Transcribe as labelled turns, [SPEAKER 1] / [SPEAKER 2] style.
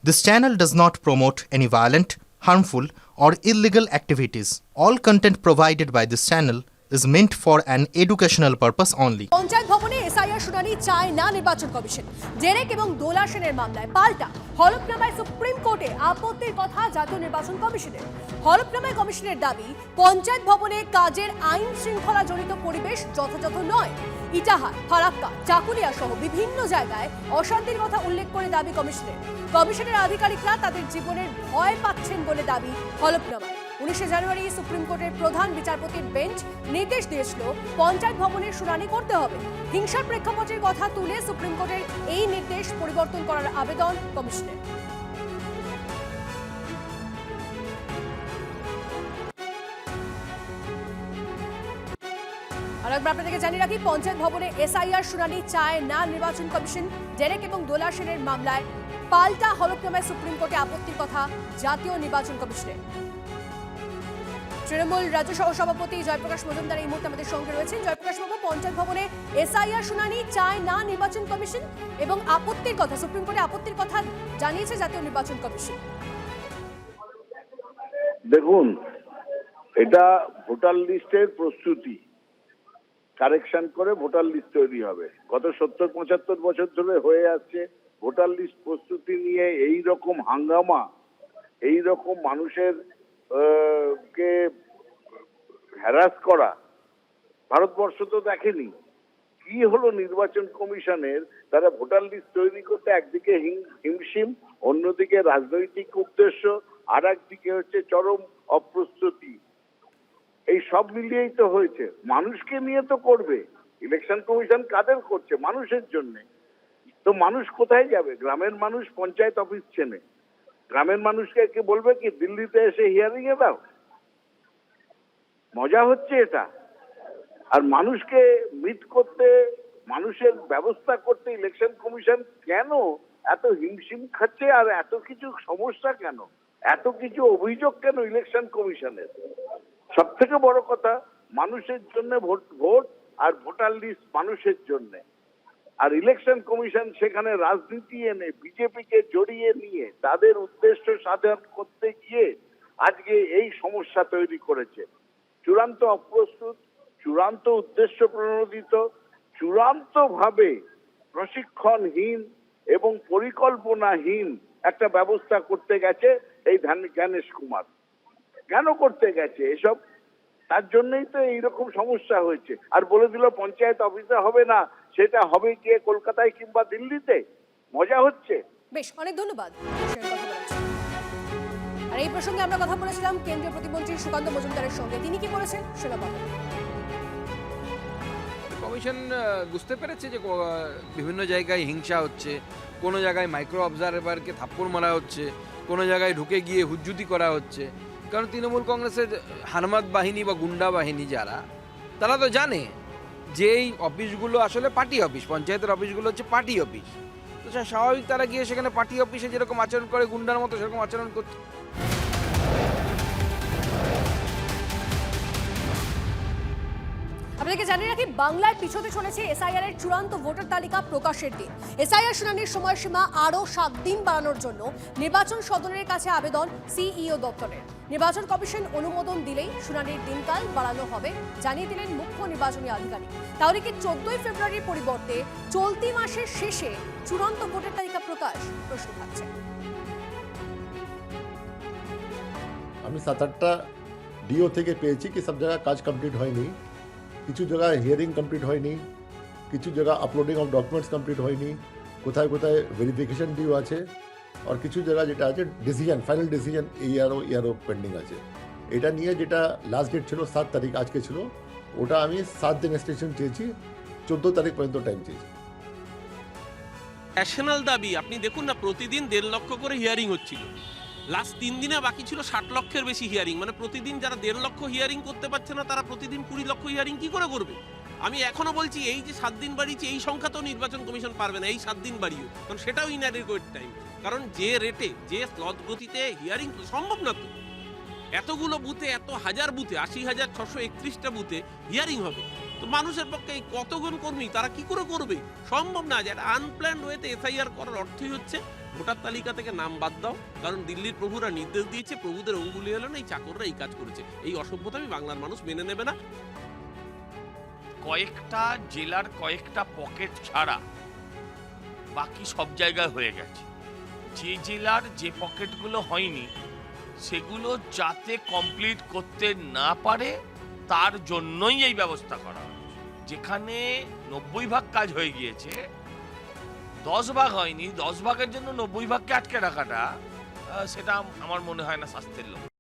[SPEAKER 1] This channel does not promote any violent, harmful, or illegal activities. All content provided by this channel is meant for an educational purpose only.
[SPEAKER 2] Panchayat ভবনে SIR শুনানি চায় না নির্বাচন commission. Derek এবং দোলা সেনের মামলায় পাল্টা হলফনামায় সুপ্রিম কোর্টে আপত্তির কথা জাতীয় নির্বাচন কমিশনের। হলফনামায় কমিশনের দাবি, পঞ্চায়েত ভবনে কাজের আইন শৃঙ্খলা জড়িত পরিবেশ যথাযথ নয়। ইটাহার, ফারাক্কা, চাকুলিয়া সহ বিভিন্ন জায়গায় অশান্তির কথা উল্লেখ করে দাবি কমিশনের। কমিশনের আধিকারিকরা তাদের জীবনের ভয় পাচ্ছেন বলে দাবি হলফনামায়। 19 জানুয়ারি সুপ্রিম কোর্টের প্রধান বিচারপতির বেঞ্চ নির্দেশ দিয়েছিল পঞ্চায়েত ভবনের শুনানি করতে হবে। হিংসার প্রেক্ষাপটের কথা তুলে সুপ্রিম কোর্টের এই নির্দেশ পরিবর্তন করার আবেদন কমিশনের। আরেকবার আপনাদেরকে জানিয়ে রাখি, পঞ্চায়েত ভবনে এসআইআর শুনানি চায় না নির্বাচন কমিশন। ডেরেক এবং দোলা সেনের মামলায় পাল্টা হলফনামায় সুপ্রিম কোর্টে আপত্তির কথা জাতীয় নির্বাচন কমিশনের। তৃণমূল রাজ্য সহ সভাপতি জয়প্রকাশ মজুমদার এই মুহূর্তে আমাদের সঙ্গে রয়েছেন। জয়প্রকাশ বাবু, পঞ্চায়েত ভবনে এসআইআর শুনানি চায় না নির্বাচন কমিশন এবং আপত্তির কথা, সুপ্রিম কোর্টে আপত্তির কথা জানিয়েছে জাতীয় নির্বাচন কমিশন।
[SPEAKER 3] দেখুন, এটা ভোটার লিস্টের প্রস্তুতি, কারেকশন করে ভোটার লিস্ট তৈরি হবে। গত 70-75 বছর ধরে হয়ে আসছে ভোটার লিস্ট প্রস্তুতি নিয়ে এই রকম হাঙ্গামা, এই রকম মানুষের কে হ্যারাস করা ভারতবর্ষ তো দেখেনি। কি হলো নির্বাচন কমিশনের, তারা ভোটার লিস্ট তৈরি করতে একদিকে হিমশিম, অন্যদিকে রাজনৈতিক উদ্দেশ্য, আর একদিকে হচ্ছে চরম অপ্রস্তুতি। এই সব মিলিয়েই তো হয়েছে। মানুষকে নিয়ে তো করবে ইলেকশন কমিশন, কাদের করছে? মানুষের জন্য। তো মানুষ কোথায় যাবে? গ্রামের মানুষ পঞ্চায়েত অফিস চেনে। গ্রামের মানুষকে কে বলবে কি দিল্লিতে এসে হিয়ারিং এ দাও? মজা হচ্ছে এটা। আর মানুষকে মিট করতে, মানুষের ব্যবস্থা করতে ইলেকশন কমিশন কেন এত হিমশিম খাচ্ছে? আর এত কিছু সমস্যা কেন, এত কিছু অভিযোগ কেন ইলেকশন কমিশনের? সব থেকে বড় কথা, মানুষের জন্য ভোট আর ভোটার লিস্ট মানুষের জন্য। আর ইলেকশন কমিশন সেখানে রাজনীতি এনে বিজেপিকে জড়িয়ে নিয়ে তাদের উদ্দেশ্য সাধন করতে গিয়ে আজকে এই সমস্যা তৈরি করেছে। চূড়ান্ত অপ্রস্তুত, চূড়ান্ত উদ্দেশ্য প্রণোদিত, চূড়ান্ত ভাবে প্রশিক্ষণহীন এবং পরিকল্পনাহীন একটা ব্যবস্থা করতে গেছে এই জ্ঞানেশ কুমার। কেন করতে গেছে এসব? তার জন্যই তো এইরকম সমস্যা হয়েছে। আর বলে দিল পঞ্চায়েত অফিসে হবে না, সেটা হবে গিয়ে কলকাতায় কিংবা দিল্লিতে। মজা হচ্ছে।
[SPEAKER 2] বেশ, অনেক ধন্যবাদ। আর এই প্রসঙ্গে আমরা কথা বলেছিলাম কেন্দ্রীয় প্রতিমন্ত্রী সুকান্ত মজুমদারের সঙ্গে। তিনি কি বলেছেন সেটা বলেন।
[SPEAKER 4] কমিশন বুঝতে পেরেছে যে বিভিন্ন জায়গায় হিংসা হচ্ছে, কোনো জায়গায় মাইক্রো অবজারভারকে থাপ্পড় মারা হচ্ছে, কোনো জায়গায় ঢুকে গিয়ে হুজ্জুতি করা হচ্ছে। কারণ তৃণমূল কংগ্রেসের হারমাত বাহিনী বা গুন্ডা বাহিনী যারা, তারা তো জানে যে এই অফিসগুলো আসলে পার্টি অফিস, পঞ্চায়েতের অফিসগুলো হচ্ছে পার্টি অফিস। তো স্বাভাবিক তারা গিয়ে সেখানে পার্টি অফিসে যেরকম আচরণ করে গুন্ডার মতো সেরকম আচরণ করছে।
[SPEAKER 2] আপনাদেরকে জানিয়ে রাখি, বাংলায় পিছোতে চলেছে এসআইআর এর চূড়ান্ত ভোটার তালিকা প্রকাশের দিন। এসআইআর শুনানির সময়সীমা আরও 7 দিন বাড়ানোর জন্য নির্বাচন সদনের কাছে আবেদন সিইও দপ্তরের। নির্বাচন কমিশন অনুমোদন দিলেই শুনানির দিনকাল বাড়ানো হবে জানিয়ে দিলেন মুখ্য নির্বাচনী আধিকারিক। তাহলে কি 14 ফেব্রুয়ারির পরিবর্তে চলতি মাসের শেষে চূড়ান্ত ভোটার তালিকা প্রকাশ? প্রশ্ন থাকছে।
[SPEAKER 5] আমি 7-8টা ডিও থেকে পেয়েছি কি সব জায়গায় কাজ কমপ্লিট হয়নি, কিছু জায়গায় হিয়ারিং কমপ্লিট হয়নি, কিছু জায়গায় আপলোডিং অফ ডকুমেন্টস কমপ্লিট হয়নি, কোথায় কোথায় ভেরিফিকেশন ডিউ আছে, আর কিছু জায়গায় যেটা আছে ডিসিশন, ফাইনাল ডিসিশন ইয়ারও পেন্ডিং আছে। এটা নিয়ে যেটা লাস্ট ডেট ছিল 7 তারিখ, আজকে ছিল, ওটা আমি 7 দিন এক্সটেনশন চেয়েছি, 14 তারিখ পর্যন্ত টাইম চেয়েছি।
[SPEAKER 6] ন্যাশনাল দাবি, আপনি দেখুন না, প্রতিদিন 1.5 লক্ষ করে হিয়ারিং হচ্ছিল। লাস্ট 3 দিনে বাকি ছিল 60 লক্ষের বেশি হিয়ারিং। মানে প্রতিদিন যারা 1.5 লক্ষ হিয়ারিং করতে পারছে না, তারা প্রতিদিন 20 লক্ষ হিয়ারিং কি করে করবে? আমি এখনো বলছি, এই যে 7 দিন বাড়িয়েছি, এই সংখ্যা তো নির্বাচন কমিশন পারবে না এই 7 দিন বাড়িয়েও, কারণ সেটাও ইনঅ্যাডিকুয়েট টাইম। কারণ যে রেটে, যে স্লট গতিতে হিয়ারিং সম্ভব না তো। এতগুলো বুথে, এত হাজার বুথে, 80,631টা বুথে হিয়ারিং হবে, তো মানুষের পক্ষে এই কতগুণ কর্মী তারা কি করে করবে? সম্ভব না। যে একটা আনপ্ল্যান্ড ওয়েতে এসআইআর করার অর্থই হচ্ছে ভোটার তালিকা থেকে নাম বাদ দাও, কারণ দিল্লির প্রভুরা নির্দেশ দিয়েছে, প্রভুদের অঙ্গুলি এলো না, এই চাকররা এই কাজ করেছে। এই অসভ্যতা আমি বাংলার মানুষ মেনে নেবে না।
[SPEAKER 7] কয়েকটা জেলার কয়েকটা পকেট ছাড়া বাকি সব জায়গায় হয়ে গেছে। যে জেলার যে পকেটগুলো হয়নি সেগুলো যাতে কমপ্লিট করতে না পারে তার জন্যই এই ব্যবস্থা করা হয়েছে। যেখানে 90% কাজ হয়ে গিয়েছে, 10 ভাগ হয়নি, 10 ভাগের জন্য 90 ভাগকে আটকে রাখাটা সেটা আমার মনে হয় না স্বাস্থ্যের লক্ষ্য।